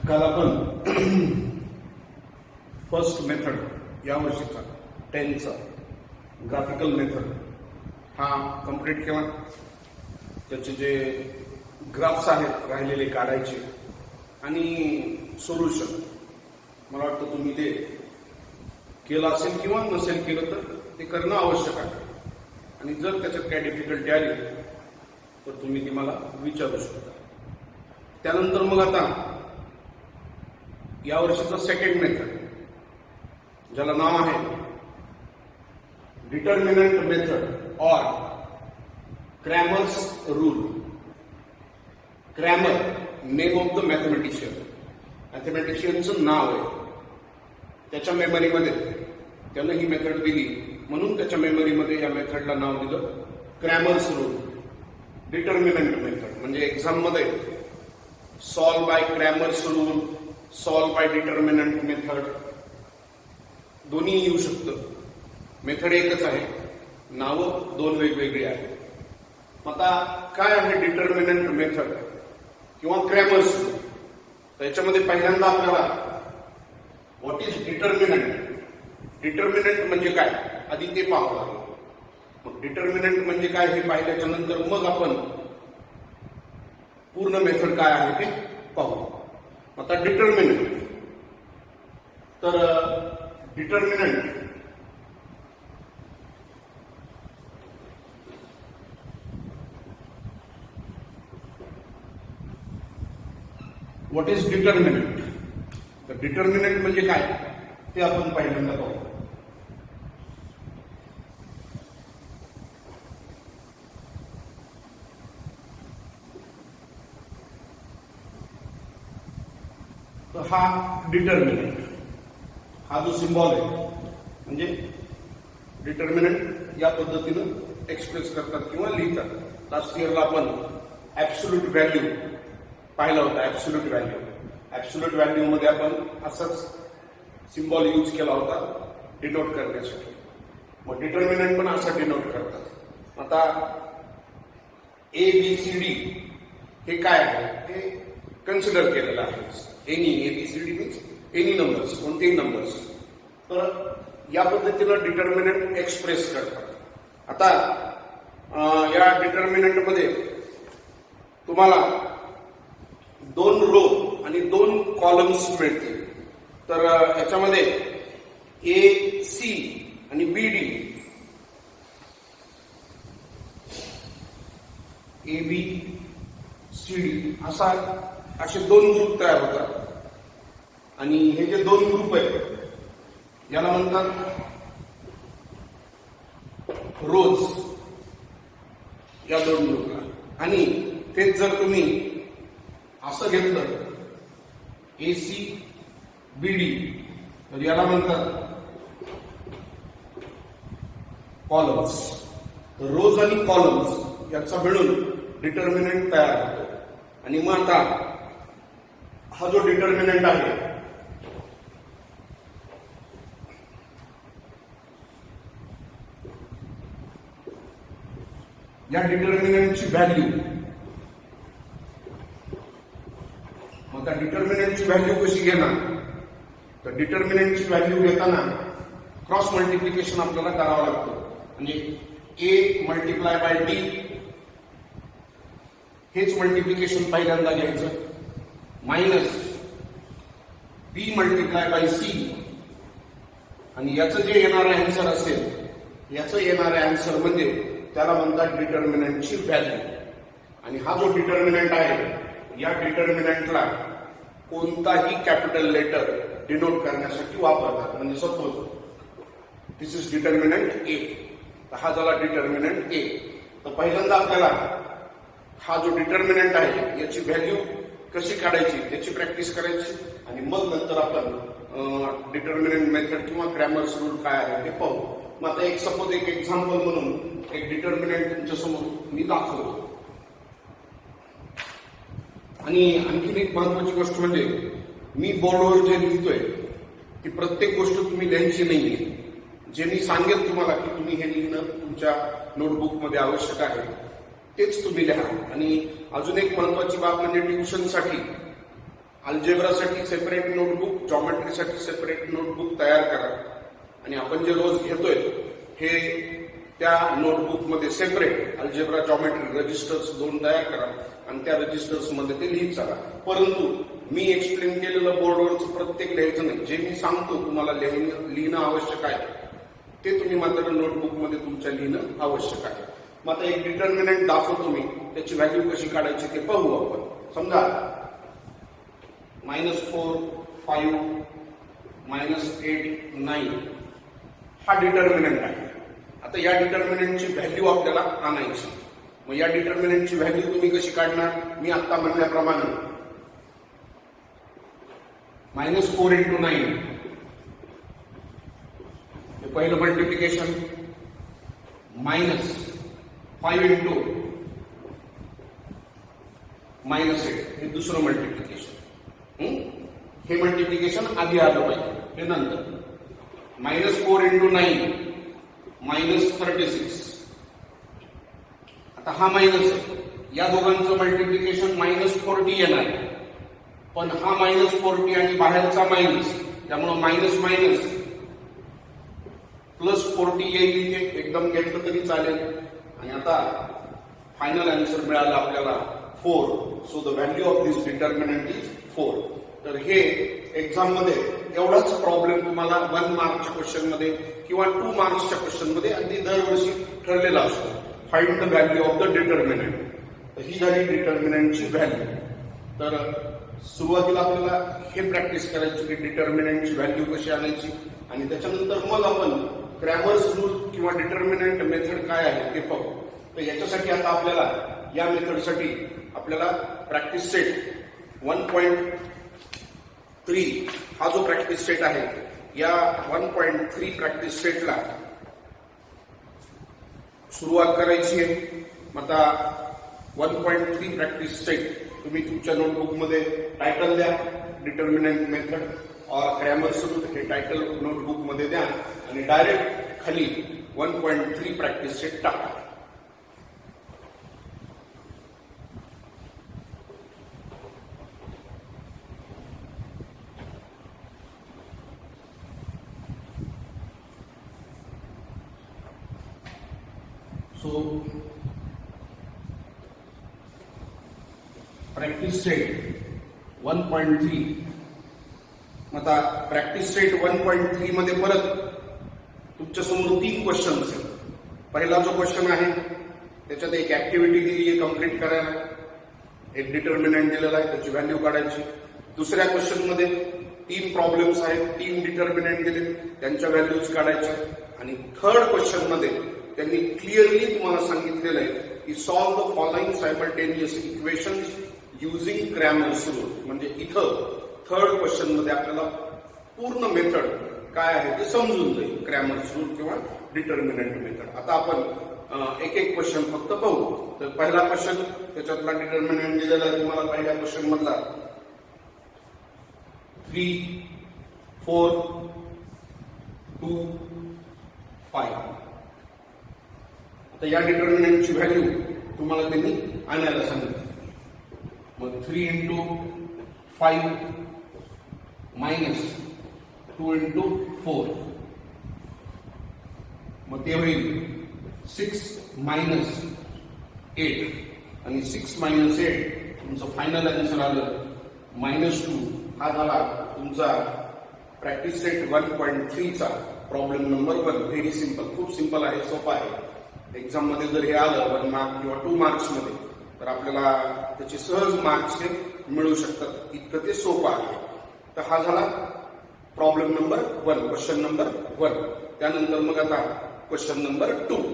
काल आपण first method या वर्षीचा 10चा ग्राफिकल मेथड हा कंप्लीट केला. त्याचे जे ग्राफ्स आहेत राहिलेले काढायचे आणि सोल्युशन मला वाटतं तुम्ही ते केलं असेल किंवा नसेल केलं तर ते करणं आवश्यक आहे. आणि जर त्याच्यात काय डिफिकल्टी आली तर तुम्ही ती मला विचारू शकता. त्यानंतर मग आता या वर्षीचा सेकंड मेथड ज्याला नाव आहे determinant method or Cramer's rule. Cramer name of the mathematician, मॅथमॅटिशियनचं नाव आहे. त्याच्या मेमरीमध्ये त्यानं ही मेथड दिली म्हणून त्याच्या मेमरीमध्ये या मेथडला नाव दिलं क्रॅमर्स रूल. डिटर्मिनंट मेथड म्हणजे एक्झाम मध्ये solve by Cramer's rule, solve by determinant method दोन्ही येऊ शकतं. मेथड एकच आहे, नावं दोन वेगवेगळी आहेत. आता काय आहे डिटर्मिनंट मेथड किंवा क्रॅमर्स रूल? त्याच्यामध्ये पहिल्यांदा आपल्याला व्हॉट इज डिटर्मिनंट, डिटर्मिनंट म्हणजे काय आधी ते पाहावं लागेल. मग डिटर्मिनंट म्हणजे काय हे पाहिल्याच्या नंतर मग आपण पूर्ण मेथड काय आहे ते पाहू. आता डिटर्मिनंट, तर डिटर्मिनंट व्हॉट इज डिटर्मिनंट? तर डिटर्मिनंट म्हणजे काय ते आपण पहिल्यांदा पाहू. तर हा डिटर्मिनंट, हा जो सिम्बॉल आहे म्हणजे डिटर्मिनंट या पद्धतीनं एक्सप्रेस करतात किंवा लिहितात. लास्ट इयरला आपण ऍब्सोल्यूट व्हॅल्यू पाहिला होता. ऍब्सोल्यूट व्हॅल्यू, ऍब्सोल्यूट व्हॅल्यू मध्ये आपण असाच सिम्बॉल यूज केला होता डिनोट करण्यासाठी. मग डिटर्मिनंट पण असा डिनोट करतात. आता ABCD हे काय आहे हे कन्सिडर केलेलं आहे. Any ABCD means any numbers, कोणतेही नंबर्स. तर या पद्धतीनं डिटर्मिनंट एक्सप्रेस करतात. आता या डिटर्मिनंट मध्ये तुम्हाला 2 रो आणि 2 कॉलम्स मिळतील. तर याच्यामध्ये AC आणि BD, ABCD असे 2 ग्रुप तयार होतात. आणि हे जे 2 ग्रुप आहेत याला म्हणतात रोज, या 2 ग्रुपला. आणि तेच जर तुम्ही असं घेतलं ACBD तर याला म्हणतात कॉलम्स. तर रोज आणि कॉलम्स याचा मिळून डिटर्मिनंट तयार होतो. आणि मग आता हा जो डिटर्मिनंट आहे या डिटर्मिनंटची व्हॅल्यू, मग त्या डिटर्मिनंटची व्हॅल्यू कशी घेणार? तर डिटर्मिनंटची व्हॅल्यू घेताना क्रॉस मल्टिप्लिकेशन आपल्याला करावं लागतं. म्हणजे A मल्टिप्लाय बाय D हेच मल्टिप्लिकेशन पहिल्यांदा घ्यायचं, minus B multiply by C आणि याचं जे येणारं अँसर असेल, याचं येणारं अँसर म्हणजे त्याला म्हणतात डिटर्मिनंटची व्हॅल्यू. आणि हा जो डिटर्मिनंट आहे या डिटर्मिनंटला कोणताही कॅपिटल लेटर डिनोट करण्यासाठी वापरतात. म्हणजे suppose this is determinant A, तर हा झाला डिटर्मिनंट A. तर पहिल्यांदा आपल्याला हा जो डिटर्मिनंट आहे याची व्हॅल्यू कशी काढायची त्याची प्रॅक्टिस करायची आणि मग नंतर आपण डिटर्मिनंट मेथड किंवा क्रॅमर्स रूल काय आहे ते पाहू. मग आता एक सपोज एक एक्झाम्पल म्हणून एक डिटर्मिनंट तुमच्या समोर मी दाखवतो. आणि आणखीन एक महत्वाची गोष्ट म्हणजे मी बोर्डवर जे लिहितोय ती प्रत्येक गोष्ट तुम्ही लिहायची नाहीये. जे मी सांगेल तुम्हाला की तुम्ही हे लिहिणं तुमच्या नोटबुकमध्ये आवश्यक आहे तेच तुम्ही लिहा. आणि अजून एक महत्वाची बाब म्हणजे ट्युशनसाठी अल्जेब्रासाठी सेपरेट नोटबुक, जॉमेट्रीसाठी सेपरेट नोटबुक तयार करा आणि आपण जे रोज घेतोय हे त्या नोटबुकमध्ये सेपरेट अल्जेब्रा, जॉमेट्री रजिस्टर्स 2 तयार करा आणि त्या रजिस्टर्स मध्ये ते लिहित चला. परंतु मी एक्सप्लेन केलेलं बोर्डवरचं प्रत्येक लिहायचं नाही. जे मी सांगतो तुम्हाला लिहिणं आवश्यक आहे ते तुम्ही मात्र नोटबुकमध्ये तुमच्या लिहिणं आवश्यक आहे. मग आता एक डिटर्मिनंट दाखवतो मी, त्याची व्हॅल्यू कशी काढायची ते पाहू आपण. समजा -4, 5, -8, 9 हा डिटर्मिनंट आहे. आता या डिटर्मिनंटची व्हॅल्यू आपल्याला आणायची. मग या डिटर्मिनंटची व्हॅल्यू तुम्ही कशी काढणार? मी आता म्हणल्याप्रमाणे -4 × 9 हे पहिलं मल्टिप्लिकेशन, -5 × -8 हे दुसरं मल्टिप्लिकेशन. हे मल्टिप्लिकेशन आधी आलं पाहिजे, हे नंतर. -4 × 9 -36. आता हा मायनस आहे, या दोघांचं मल्टिप्लिकेशन -40 येणार आहे. पण हा -40 आणि बाहेरचा मायनस, त्यामुळं मायनस मायनस +40 येईल इथे, एकदम घेतलं तरी चालेल. आणि आता फायनल आन्सर मिळाला आपल्याला 4. So the value of this determinant is 4. तर हे एक्झाम मध्ये एवढाच प्रॉब्लेम तुम्हाला 1 मार्कच्या क्वेश्चन मध्ये किंवा 2 मार्क्सच्या क्वेश्चन मध्ये अगदी दरवर्षी ठरलेला असतो. Find the value of the determinant. तर ही झाली डिटर्मिनंटची व्हॅल्यू. तर सुरुवातीला आपल्याला हे प्रॅक्टिस करायची की डिटर्मिनंटची व्हॅल्यू कशी आणायची आणि त्याच्यानंतर मग आपण क्रॅमर्स रूल किंवा डिटर्मिनंट मेथड काय आहे ते पाहू. तर याच्यासाठी आता आपल्याला या मेथडसाठी आपल्याला प्रॅक्टिस सेट 1.3 हा जो प्रॅक्टिस सेट आहे, या 1.3 प्रॅक्टिस सेटला सुरुवात करायची आहे. आता 1.3 प्रॅक्टिस सेट तुम्ही तुमच्या नोटबुकमध्ये टायटल द्या, determinant method or Cramer's rule हे टायटल नोटबुकमध्ये द्या आणि डायरेक्ट खाली 1.3 प्रॅक्टिस सेट टाका. So practice set 1.3. आता प्रॅक्टिस सेट 1.3 मध्ये परत तुमच्या समोर 3 क्वेश्चन्स आहेत. पहिला जो क्वेश्चन आहे त्याच्यात एक ऍक्टिव्हिटी दिली आहे कंप्लीट करायला, एक डिटर्मिनंट दिलेला आहे, त्याची व्हॅल्यू काढायची. दुसऱ्या क्वेश्चन मध्ये 3 प्रॉब्लेम्स आहेत, 3 डिटर्मिनंट दिले, त्यांच्या व्हॅल्यूज काढायच्या. आणि थर्ड क्वेश्चन मध्ये त्यांनी क्लिअरली तुम्हाला सांगितलेलं आहे की solve the following simultaneous equations using Cramer's rule. म्हणजे इथं थर्ड क्वेश्चन मध्ये आपल्याला पूर्ण मेथड काय आहे ते समजून जाईल, क्रॅमर्स रूल किंवा डिटर्मिनंट मेथड. आता आपण एक एक क्वेश्चन फक्त पाहू. तर पहिला क्वेश्चन, त्याच्यातला डिटर्मिनंट दिलेला आहे तुम्हाला पहिल्या क्वेश्चन मधला 3, 4, 2, 5. आता या डिटर्मिनंटची व्हॅल्यू तुम्हाला त्यांनी आणायला सांगितली. मग 3 × 5 -2 × 4 मग ते होईल 6 - 8 आणि 6 - 8 तुमचं फायनल आन्सर आलं -2. हा झाला तुमचा प्रॅक्टिस सेट 1.3 चा प्रॉब्लेम नंबर 1. व्हेरी सिंपल, खूप सिंपल आहे, सोपा आहे. एक्झाम मध्ये जर हे आलं 1 मार्क किंवा 2 मार्क्स मध्ये तर आपल्याला त्याचे सहज मार्क्स हे मिळू शकतात, इतकं ते सोपं आहे. तर हा झाला प्रॉब्लेम नंबर 1, क्वेश्चन नंबर 1. त्यानंतर मग आता क्वेश्चन नंबर 2.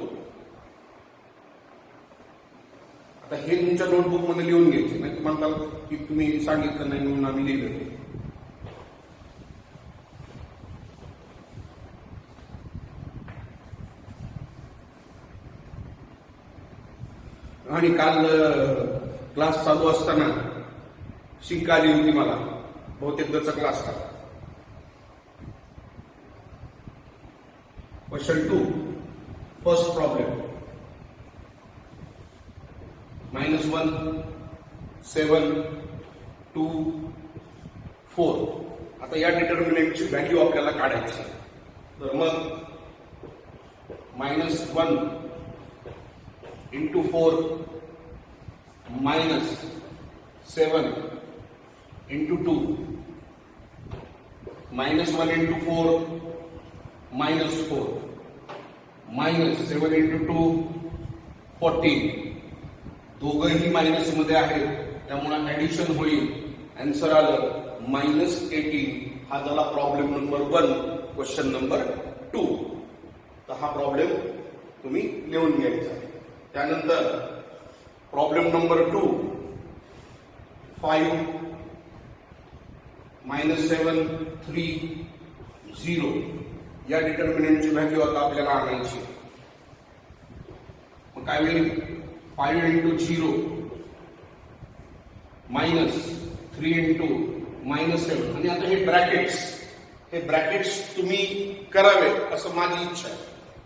आता हे तुमच्या नोटबुक मध्ये लिहून घ्यायचे, नाही म्हणताल की तुम्ही सांगितलं नाही म्हणून आम्ही लिहिलं. आणि काल क्लास चालू असताना शिंक आली होती मला, बहुतेक दचकला असता. Question 2, first problem. -1, 7, 2, 4. आता या डिटर्मिनंटची व्हॅल्यू आपल्याला काढायची. तर मग -1 into 4 -7 into 2 -1 into 4 -4 -7 into 2 14. दोघंही मायनस मध्ये आहेत त्यामुळे ऍडिशन होईल. आन्सर आलं -18. हा झाला प्रॉब्लेम नंबर 1, क्वेश्चन नंबर 2. तर हा प्रॉब्लेम तुम्ही लिहून घ्यायचा. त्यानंतर प्रॉब्लेम नंबर 2, 5 -7 3 0 या डिटर्मिनंटची व्हॅल्यू आता आपल्याला आणायची. मग काय होईल? 5 into 0 -3 into -7. आणि आता हे ब्रॅकेट्स तुम्ही करावे असं माझी इच्छा आहे.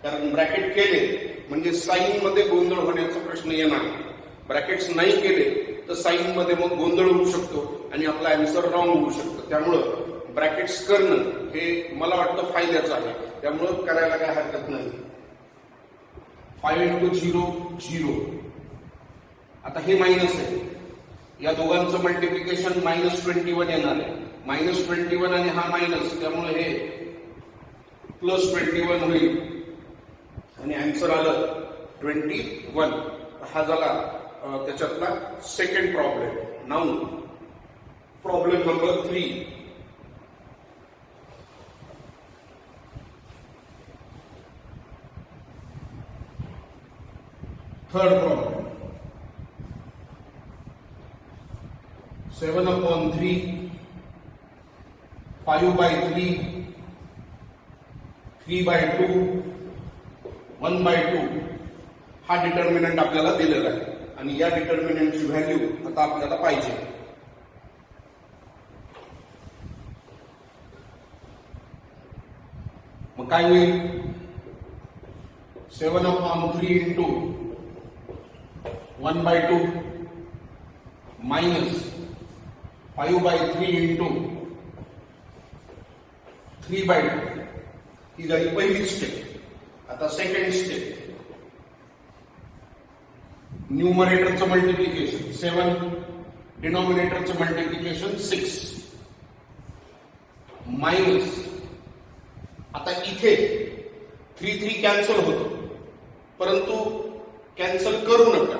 कारण ब्रॅकेट केले म्हणजे साइन मध्ये गोंधळ होण्याचा प्रश्न येणार नाही. ब्रॅकेट्स नाही केले तर साइन मध्ये मग गोंधळ होऊ शकतो आणि आपला आन्सर रॉंग होऊ शकतो. त्यामुळं ब्रॅकेट्स करणं हे मला वाटतं फायद्याचं आहे. त्यामुळं करायला काय हरकत नाही. 5 into 0 0. आता हे मायनस आहे. या दोघांचं मल्टिप्लिकेशन -21 येणार आहे. -21 आणि हा मायनस, त्यामुळे हे +21 होईल आणि आन्सर आलं 21. हा झाला त्याच्यातला second problem. Now problem number 3. Third problem. 7/3 5/3 3/2 1/2 हा डिटर्मिनंट आपल्याला दिलेला आहे आणि या डिटर्मिनंटची व्हॅल्यू आता आपल्याला पाहिजे. मग काय होईल? 7/3 into 1/2 -5/3 into 3/2. ही झाली पहिली स्टेप. आता सेकंड स्टेप. न्यूमरेटरचं मल्टिप्लिकेशन 7, डिनॉमिनेटरचं मल्टिप्लिकेशन 6 मायनस. आता इथे 3 कॅन्सल होतो, परंतु कॅन्सल करू नका.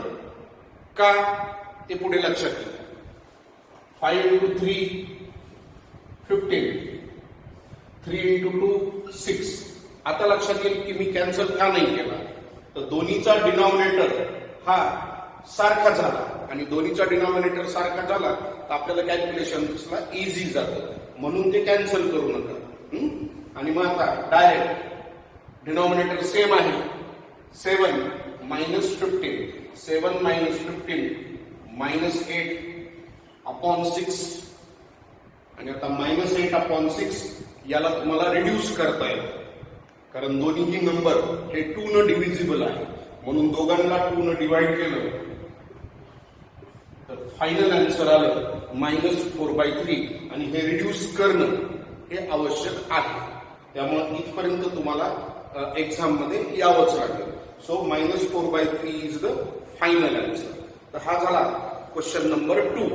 का ते पुढे लक्षात घ्या. 5 into 3 15 3 into 2 6. आता लक्षात येईल की मी कॅन्सल का नाही केला. तर दोन्हीचा डिनॉमिनेटर हा सारखा झाला आणि दोन्हीचा डिनॉमिनेटर सारखा झाला तर आपल्याला कॅल्क्युलेशनला इझी जातं. म्हणून ते कॅन्सल करू नका. आणि मग आता डायरेक्ट डिनॉमिनेटर सेम आहे. 7 -15 7 -15 -8/6 आणि आता -8/6 याला तुम्हाला रिड्यूस करता येतं. कारण दोन्हीही नंबर हे 2 न डिव्हिजिबल आहे, म्हणून दोघांना 2 न डिवाइड केलं तर फायनल आन्सर आलं -4/3 आणि हे रिड्यूस करणं हे आवश्यक आहे. त्यामुळे इथपर्यंत तुम्हाला एक्झाम मध्ये यावंच लागेल. So -4/3 is the final answer. तर हा झाला क्वेश्चन नंबर 2.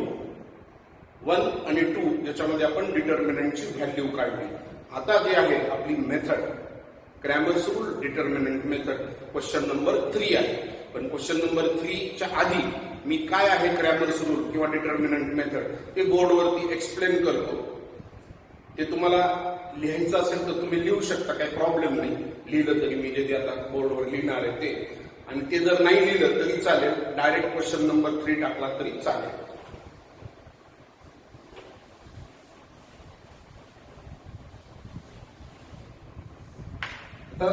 1 आणि 2 याच्यामध्ये आपण डिटर्मिनंटची व्हॅल्यू काढली. आता जे आहे आपली method Cramer's rule determinant method question number 3 आहे. पण क्वेश्चन नंबर 3 च्या आधी मी काय आहे क्रॅमर्स रूल किंवा डिटर्मिनंट मेथड ते बोर्डवरती एक्सप्लेन करतो. ते तुम्हाला लिहायचं असेल तर तुम्ही लिहू शकता, काही प्रॉब्लेम नाही. लिहिलं तरी मी जे आता बोर्डवर लिहिणार आहे ते, आणि ते जर नाही लिहिलं तरी चालेल. डायरेक्ट क्वेश्चन नंबर 3 टाकला तरी चालेल. तर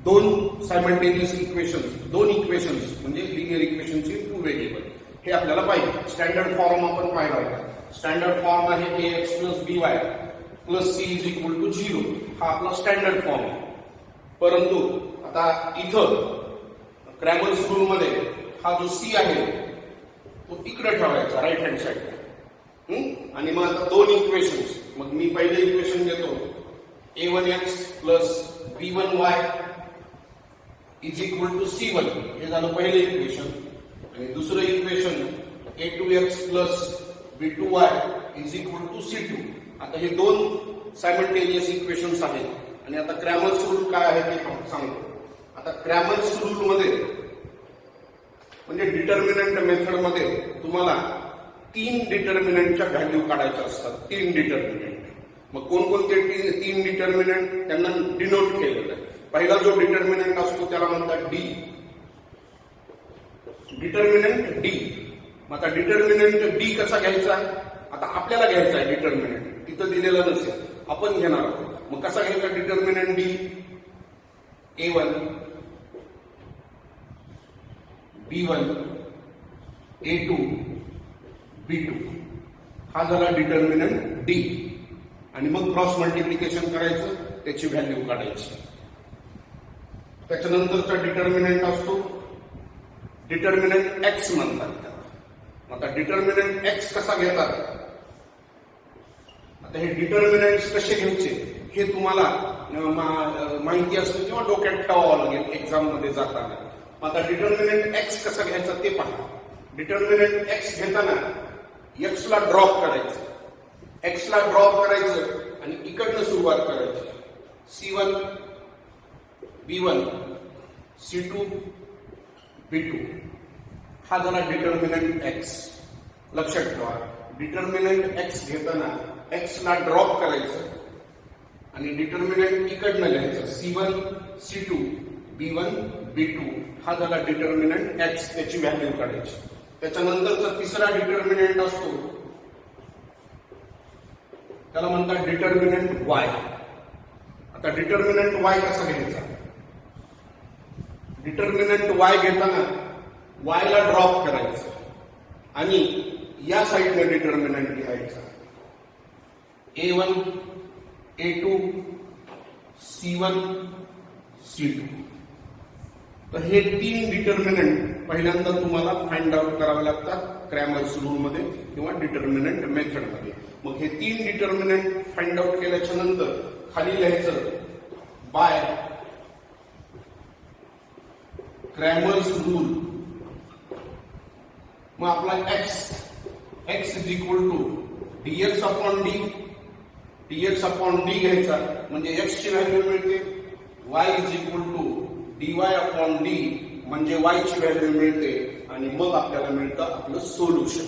दोन सायमल्टेनियस इक्वेशन्स, दोन इक्वेशन्स म्हणजे लिनियर इक्वेशनची 2 व्हेरिएबल हे आपल्याला पाहिजे. स्टँडर्ड फॉर्म आपण पाहिला होता. स्टँडर्ड फॉर्म आहे ax + by + c = 0. हा आपला स्टँडर्ड फॉर्म आहे. परंतु आता इथं क्रॅमर्स रूल मध्ये हा जो c आहे तो इकडे ठेवायचा राईट हँड साइडला. आणि मग आता दोन इक्वेशन्स, मग मी पहिले इक्वेशन घेतो a1x plus b1y is equal to c1, हे झालं पहिले इक्वेशन. आणि दुसरं equation a2x plus b2y is equal to c2. आता हे दोन सायमल्टेनियस इक्वेशन्स आहेत आणि आता क्रॅमर्स रूल काय आहे ते सांगतो. आता क्रॅमर्स रूल मध्ये म्हणजे डिटर्मिनंट मेथड मध्ये तुम्हाला 3 डिटर्मिनंटच्या व्हॅल्यू काढायच्या असतात. 3 डिटर्मिनंट. मग कोणकोणते 3 डिटर्मिनंट त्यांना डिनोट केलेलं आहे. पहिला जो डिटर्मिनंट असतो त्याला म्हणतात डी, डिटर्मिनंट डी. मग आता डिटर्मिनंट डी कसा घ्यायचा? आता आपल्याला घ्यायचा आहे डिटर्मिनंट, तिथं दिलेलं नसेल, आपण घेणार आहोत. मग कसा घ्यायचा determinant D? a1 b1 a2 b2 हा झाला डिटर्मिनंट डी. आणि मग क्रॉस मल्टिप्लिकेशन करायचं, त्याची व्हॅल्यू काढायची. त्याच्यानंतरचा डिटर्मिनंट असतो डिटर्मिनंट एक्स म्हणतात त्याला. आता डिटर्मिनंट एक्स कसा घेतात? आता हे डिटर्मिनंट्स कसे घ्यायचे हे तुम्हाला माहिती असतं किंवा डोक्यात ठेवावं लागेल एक्झाम मध्ये जाताना. आता डिटर्मिनंट एक्स कसा घ्यायचा ते पहा. डिटर्मिनंट एक्स घेताना एक्स ला ड्रॉप करायचं, एक्स ला ड्रॉप करायचं आणि इकडनं सुरुवात करायची. c1 b1 c2 b2 हा झाला डिटर्मिनंट एक्स. लक्षात ठेवा, डिटर्मिनंट एक्स घेताना एक्स ला ड्रॉप करायचं आणि डिटर्मिनंट इकडनं लिहायचं. c1 c2 b1 b2 हा झाला डिटर्मिनंट एक्स, त्याची व्हॅल्यू काढायची. त्याच्यानंतरचा तिसरा डिटर्मिनंट असतो त्याला म्हणतात डिटर्मिनंट वाय. आता डिटर्मिनंट वाय कसा घ्यायचा? डिटर्मिनंट वाय घेताना वाय ला ड्रॉप करायचं आणि या साईडने डिटर्मिनंट लिहायचा. a1 a2 c1 c2. तर हे 3 डिटर्मिनंट पहिल्यांदा तुम्हाला फाइंड आउट करावे लागतात क्रॅमर्स रूल मध्ये किंवा डिटर्मिनंट मेथड मध्ये. मग हे 3 डिटर्मिनंट फाइंड आउट केल्याच्या नंतर खाली लिहायचं बाय क्रॅमर्स रूल. मग आपला x is equal to dx upon D. dx upon D घ्यायचा म्हणजे x ची व्हॅल्यू मिळते. y is equal to dy upon D म्हणजे y ची व्हॅल्यू मिळते आणि मग आपल्याला मिळतं आपलं solution.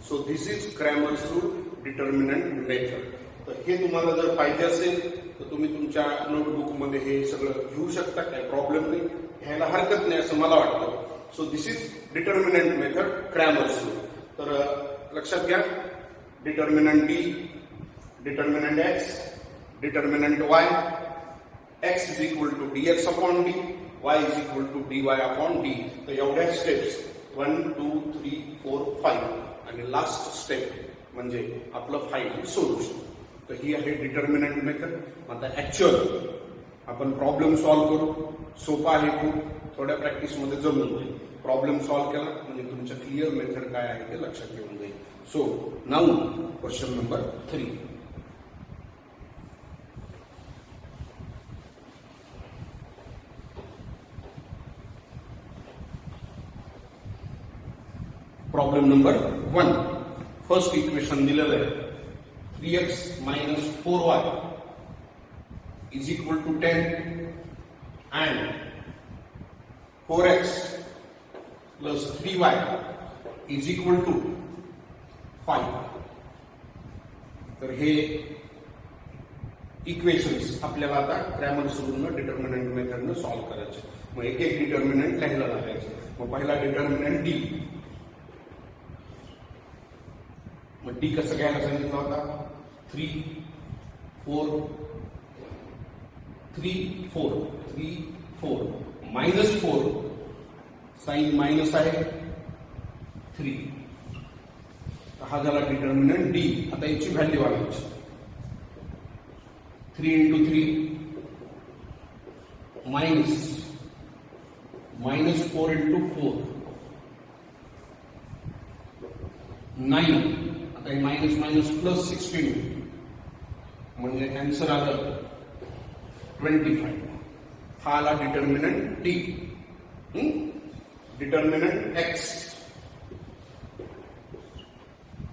So this is Cramer's rule determinant method. तर हे तुम्हाला जर पाहिजे असेल तर तुम्ही तुमच्या नोटबुक मध्ये हे सगळं घेऊ शकता, काही प्रॉब्लेम नाही, घ्यायला हरकत नाही असं मला वाटतं. So this is determinant method Cramer's rule. तर लक्षात घ्या, determinant D, determinant X, determinant Y, X is equal to dx upon D, y is equal to dy upon D. तर एवढ्या स्टेप्स 1 2 3 4 5 आणि लास्ट स्टेप म्हणजे आपलं फायनल सोल्युशन. तर ही आहे डिटर्मिनंट मेथड. आता ऍक्च्युअल आपण प्रॉब्लेम सॉल्व्ह करू. सोपा आहे खूप, थोड्या प्रॅक्टिस मध्ये जमून जाईल. प्रॉब्लेम सॉल्व्ह केला म्हणजे तुमच्या क्लिअर मेथड काय आहे ते लक्षात येऊन जाईल. So now question number 3. Problem number 1. First equation दिलेलं आहे 3x minus 4y is equal to 10 and 4x plus 3y is equal to 5. तर हे इक्वेशन्स आपल्याला आता क्रॅमर्स रूलनं डिटर्मिनंट मेथडनं सॉल्व्ह करायचे. मग एक एक डिटर्मिनंट लिहायला लागायचं. मग पहिला डिटर्मिनंट डी. मग डी कसं घ्यायला सांगितलं होता? 3 4 मायनस 4 साइन मायनस आहे 3. हा झाला डिटर्मिनंट डी. आता याची व्हॅल्यू आणायची. 3 into 3 minus 4 into 4 9. आता हे मायनस मायनस प्लस 16 म्हणजे आन्सर आलं 25. हा आला डिटर्मिनंट डी. Determinant x.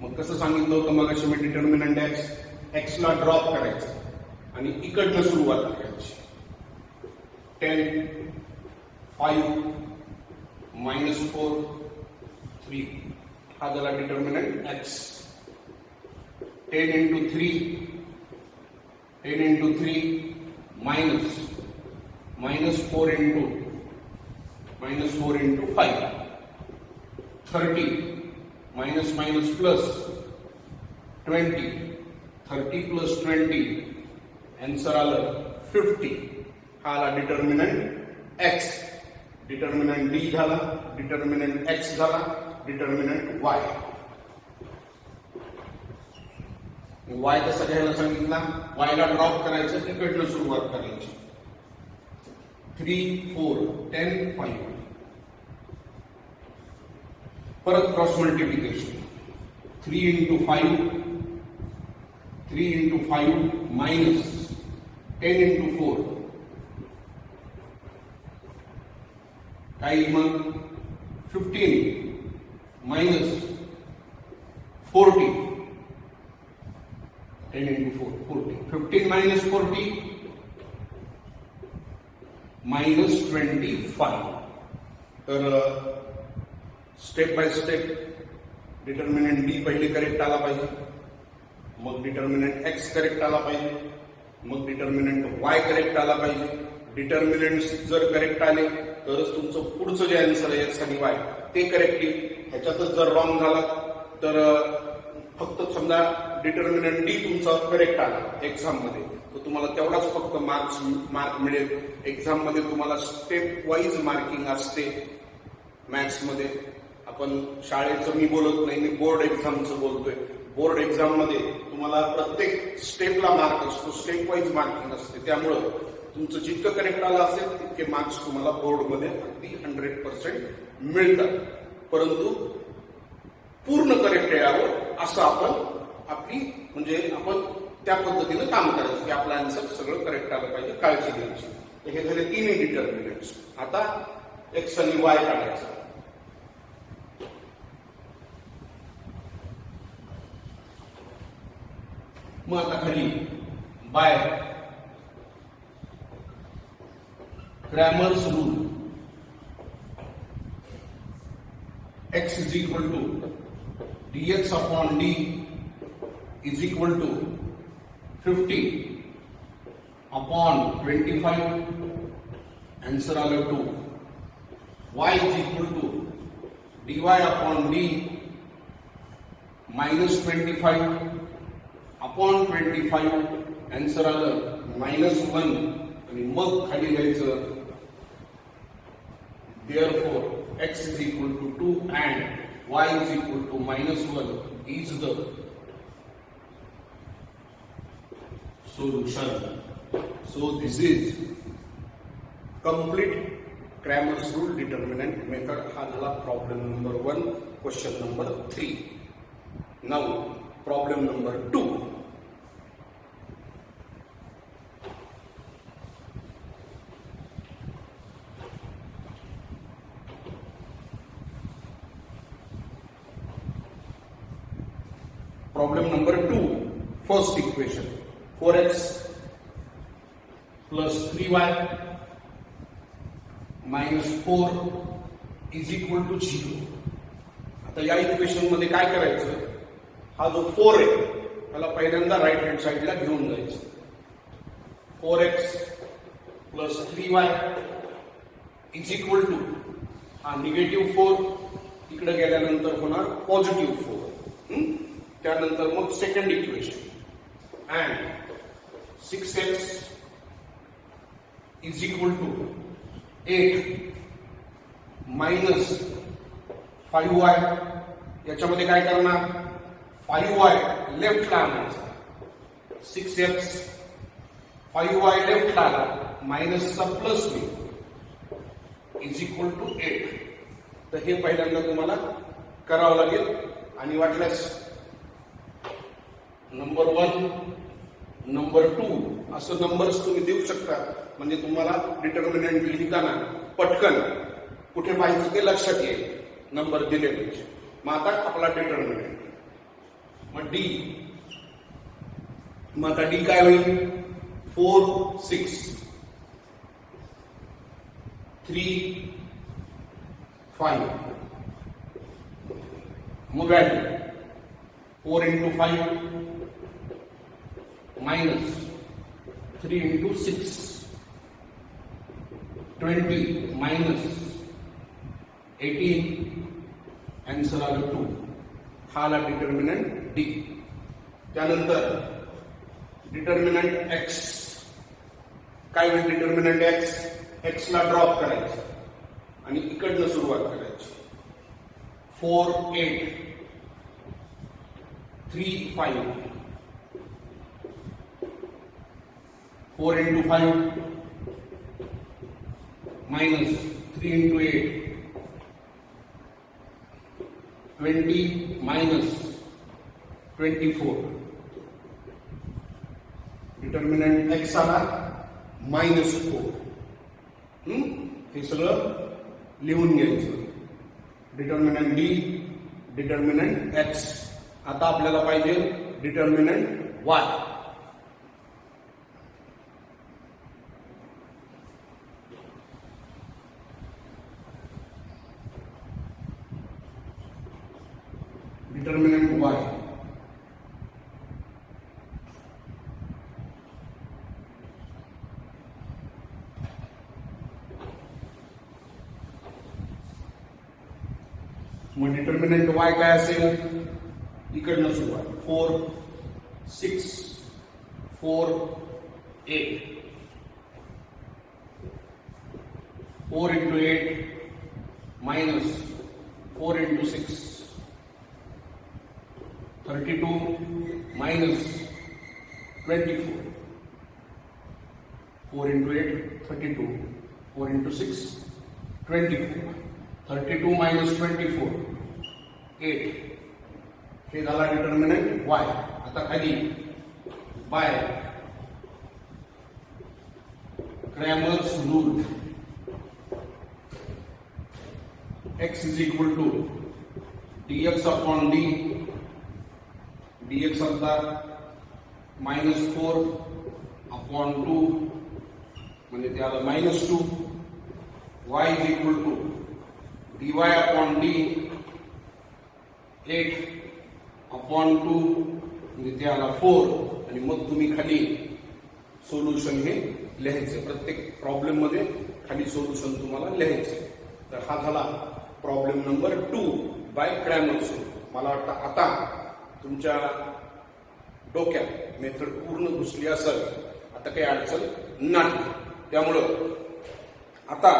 मग कसं सांगितलं होतं मग अशी मी डिटर्मिनंट एक्स ला ड्रॉप करायचं आणि इकडनं सुरुवात करायची. 10, 5, -4, 3 हा झाला determinant x. 10 into 3 minus 4 into 5 30 minus minus plus 20 30 plus 20 answer आलं 50. हा आला डिटर्मिनंट एक्स. डिटर्मिनंट डी झाला, डिटर्मिनंट एक्स झाला, डिटर्मिनंट वाय. वाय कसा घ्यायला सांगितला? वाय ला ड्रॉप करायचं, तिकडनं सुरुवात करायची. 3, 4, 10, 5 परत cross multiplication. 3 into 5 minus 10 into 4 काही मग 15 minus 40 10 into 4 40 15 minus 40 minus 25. तर step by step determinant D पहिले करेक्ट आला पाहिजे, मग डिटर्मिनंट एक्स करेक्ट आला पाहिजे, मग डिटर्मिनंट वाय करेक्ट आला पाहिजे. डिटर्मिनंट जर करेक्ट आले तरच तुमचं पुढचं जे आन्सर आहे एक्स आणि वाय ते करेक्ट येईल. ह्याच्यातच जर रॉंग झाला तर फक्त समजा डिटर्मिनंट डी तुमचा करेक्ट आला एक्झाम मध्ये तर तुम्हाला तेवढाच फक्त मार्क मिळेल. एक्झाम मध्ये तुम्हाला स्टेप वाईज मार्किंग असते. मॅथ्स मध्ये आपण शाळेचं मी बोलत नाही, मी बोर्ड एक्झामचं बोलतोय. बोर्ड एक्झाम मध्ये तुम्हाला प्रत्येक स्टेपला मार्क असतो, स्टेप वाईज मार्किंग असते. त्यामुळं तुमचं जितकं करेक्ट आलं असेल तितके मार्क्स तुम्हाला बोर्डमध्ये अगदी 100% मिळतात. परंतु पूर्ण करेक्ट यावं असं आपण आपली म्हणजे आपण त्या पद्धतीनं काम करायचं की आपलं आन्सर सगळं करेक्ट आलं पाहिजे, काळजी घ्यायची. तर हे झाले तिन्ही डिटर्मिनंट्स. आता एक्स आणि वाय काढायचं. मग आता खाली by Cramer's rule x is equal to dx upon d is equal to 50 upon 25 answer आलं 2. y is equal to dy upon d minus 25 upon 25 answer आलं -1 आणि मग खाली लिहायचं therefore x is equal to 2 and y is equal to -1 is the solution. So this is complete Cramer's rule determinant method. हा झाला problem number 1, question number 3. Now problem number 2. Problem number 2, first equation 4x plus 3y minus 4 is equal to 0. आता या equation मध्ये काय करायचं? हा जो 4 आहे त्याला पहिल्यांदा राईट हँड साइडला घेऊन जायचं. 4x plus 3y is equal to हा निगेटिव्ह 4 इकडे गेल्यानंतर होणार पॉझिटिव्ह 4. त्यानंतर मग second equation and 6x is equal to 8 minus 5y. याच्यामध्ये काय करणार? 5y लेफ्टला आणायचा. 6x 5y लेफ्टला आला मायनसचा प्लस होईल इज इक्वल टू 8. तर हे पहिल्यांदा तुम्हाला करावं लागेल आणि वाटल्यास नंबर 1, नंबर 2 असं नंबर्स तुम्ही देऊ शकता. म्हणजे तुम्हाला डिटर्मिनंट लिहिताना पटकन कुठे पाहिजे ते लक्षात येईल नंबर दिले म्हणजे. मग आता आपला डिटर्मिनंट मग डी. मग आता डी काय होईल? 4, 6, 3, 5. मग value 4 into 5 minus 3 into 6, 20 minus 18, answer आलं 2. हा आला डिटर्मिनंट डी. त्यानंतर डिटर्मिनंट एक्स. काय होईल डिटर्मिनंट एक्स? एक्स ला ड्रॉप करायचं आणि इकडनं सुरुवात करायची. 4, 8, 3, 5. 4 into 5 minus 3 into 8, 20 minus 24. Determinant x आला -4. हे सगळं लिहून घ्यायचं. Determinant D, determinant x. आता आपल्याला पाहिजे डिटर्मिनंट वाय. Determinant Y. मग डिटर्मिनंट वाय काय असेल? इकडनं सुरुवात. 4, 6, 4, 8. 4 into 8 minus 4 into 6, 32 minus 24. 4 into 8, 32. 4 into 6, 24. 32 minus 24, 8. हे झाला डिटर्मिनंट वाय. आता खाली by Cramer's rule. x is equal to dx upon d. dx आता -4 upon 2 म्हणजे ते आलं -2. y is equal to dy upon d 8 upon 2 म्हणजे ते आला 4. आणि मग तुम्ही खाली सोल्युशन हे लिहायचं. प्रत्येक प्रॉब्लेम मध्ये खाली सोल्युशन तुम्हाला लिहायचं. तर हा झाला problem number 2 by Cramer's rule. मला वाटतं आता तुमच्या डोक्यात मेथड पूर्ण घुसली असेल. आता काही अडचण नाही. त्यामुळं आता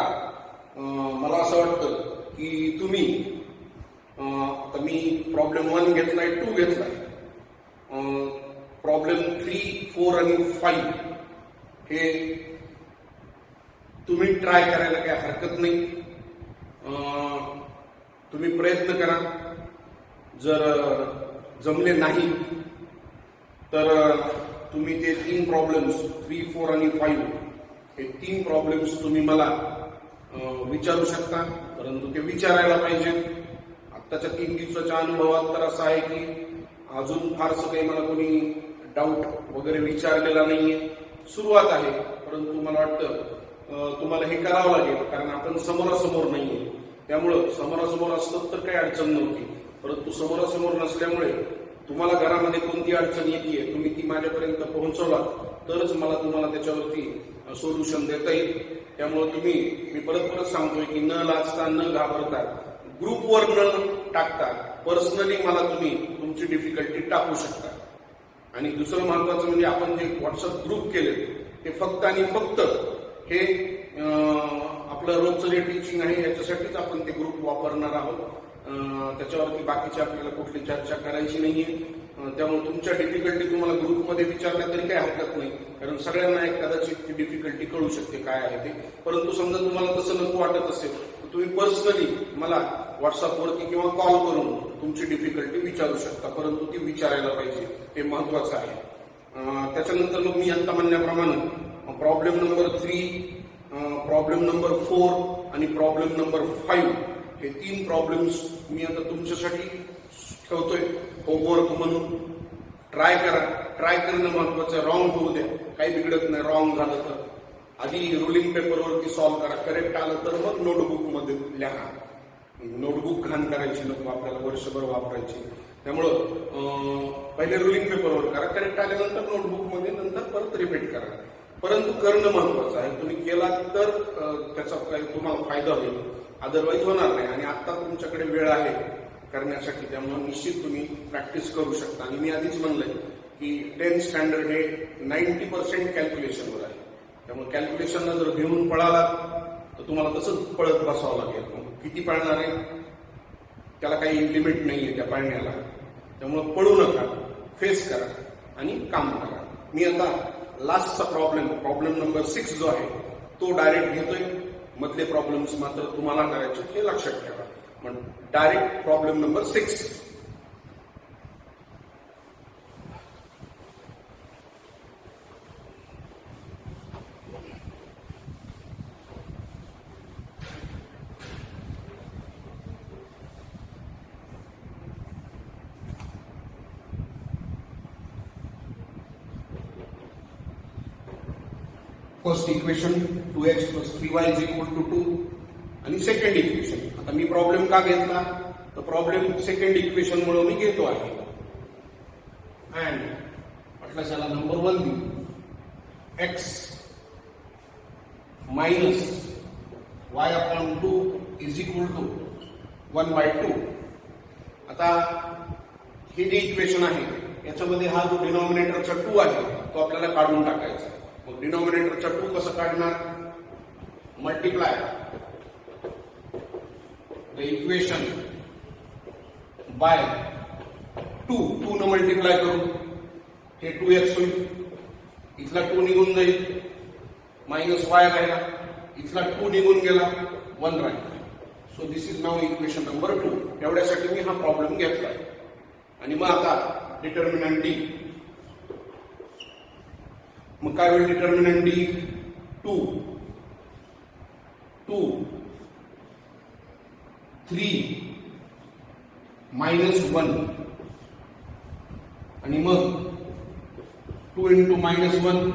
मला असं वाटतं की तुम्ही आता मी प्रॉब्लेम 1 घेतलाय, 2 घेतलाय. प्रॉब्लेम 3, 4 आणि 5 हे तुम्ही ट्राय करायला काही हरकत नाही. तुम्ही प्रयत्न करा. जर जमले नाही तर तुम्ही ते 3 प्रॉब्लेम्स 3, 4 आणि 5 हे 3 प्रॉब्लेम्स तुम्ही मला विचारू शकता. परंतु ते विचारायला पाहिजे. आत्ताच्या 3 दिवसाच्या अनुभवात तर असं आहे की अजून फारसं काही मला कोणी डाऊट वगैरे विचारलेला नाहीये. सुरुवात आहे. परंतु मला वाटतं तुम्हाला हे करावं लागेल. कारण आपण समोरासमोर नाहीये. त्यामुळं समोरासमोर असतं तर काही अडचण नव्हती. परंतु समोरासमोर नसल्यामुळे तुम्हाला घरामध्ये कोणती अडचण येते तुम्ही ती माझ्यापर्यंत पोहोचवला तरच मला तुम्हाला त्याच्यावरती सोल्युशन देता येईल. त्यामुळे तुम्ही मी परत सांगतोय की न लाजता न घाबरता ग्रुपवर न टाकता पर्सनली मला तुम्ही तुमची डिफिकल्टी टाकू शकता. आणि दुसरं महत्वाचं म्हणजे आपण जे व्हॉट्सअप ग्रुप केले ते फक्त आणि फक्त हे आपलं रोजचं जे टीचिंग आहे याच्यासाठीच आपण ते ग्रुप वापरणार आहोत. त्याच्यावरती बाकीची आपल्याला कुठली चर्चा करायची नाहीये. त्यामुळे तुमच्या डिफिकल्टी तुम्हाला ग्रुपमध्ये विचारल्या तरी काही हरकत नाही. कारण सगळ्यांना एक कदाचित ती डिफिकल्टी कळू शकते काय आहे ते. परंतु समजा तुम्हाला तसं नको वाटत असेल तर तुम्ही पर्सनली मला व्हॉट्सअपवरती किंवा कॉल करून तुमची डिफिकल्टी विचारू शकता, परंतु ती विचारायला पाहिजे, हे महत्वाचं आहे. त्याच्यानंतर मग मी आता म्हणण्याप्रमाणे प्रॉब्लेम नंबर 3, प्रॉब्लेम नंबर 4 आणि प्रॉब्लेम नंबर 5 हे 3 प्रॉब्लेम्स मी आता तुमच्यासाठी ठेवतोय होमवर्क म्हणून. ट्राय करा. ट्राय करणं महत्वाचं आहे. रॉंग होऊ द्या, काही बिघडत नाही. रॉंग झालं तर आधी रुलिंग पेपरवरती सॉल्व्ह करा. करेक्ट आलं तर मग नोटबुक मध्ये लिहा. नोटबुक घाण करायची नको, आपल्याला वर्षभर वापरायची. त्यामुळं पहिले रुलिंग पेपरवर करा, करेक्ट आल्यानंतर नोटबुक मध्ये, नंतर परत रिपीट करा. परंतु करणं महत्वाचं आहे. तुम्ही केला तर त्याचा काही तुम्हाला फायदा होईल, अदरवाईज होणार नाही. आणि आता तुमच्याकडे वेळ आहे करण्यासाठी, त्यामुळे निश्चित तुम्ही प्रॅक्टिस करू शकता. आणि मी आधीच म्हणलंय की 10th स्टँडर्ड हे 90% कॅल्क्युलेशनवर आहे. त्यामुळे कॅल्क्युलेशनला जर घेऊन पळाला तर तुम्हाला तसंच पळत बसावं लागेल. किती पळणार आहे त्याला काही लिमिट नाहीये त्या पळण्याला. त्यामुळे पळू नका, फेस करा आणि काम करा. मी आता लास्टचा प्रॉब्लेम नंबर 6 जो आहे तो डायरेक्ट घेतोय. मधले प्रॉब्लेम्स मात्र तुम्हाला करायचे, हे लक्षात ठेवा. मग direct problem number 6. First equation 2x + 3y = 2 आणि सेकंड इक्वेशन. आता मी प्रॉब्लेम का घेतला तर प्रॉब्लेम सेकंड इक्वेशन मुळे मी घेतो आहे. अँड म्हटलं चला नंबर 1 देऊ. x - y/2 = 1/2. आता हे जे इक्वेशन आहे याच्यामध्ये हा जो डिनॉमिनेटरचा 2 आहे तो आपल्याला काढून टाकायचा आहे. मग डिनॉमिनेटरचा 2 कसं काढणार? मल्टिप्लाय द इक्वेशन बाय 2 न मल्टिप्लाय करू, हे 2x होईल. इथला 2 निघून जाईल, -y राहिला. इथला 2 निघून गेला, 1 राहिला. So this is now equation number 2. एवढ्यासाठी मी हा प्रॉब्लेम घेतलाय. आणि मग आता डिटर्मिनंट डी. मग काय होईल डिटर्मिनंट डी? 2, 3 -1 आणि मग 2 × -1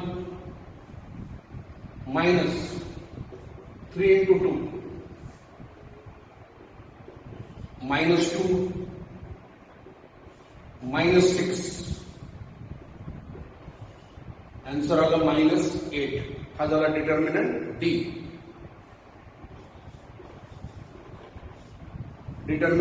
-3 × 2 -2 -6. आन्सर आला -8. हा झाला डिटर्मिनंट डी. डिटर्मिनंट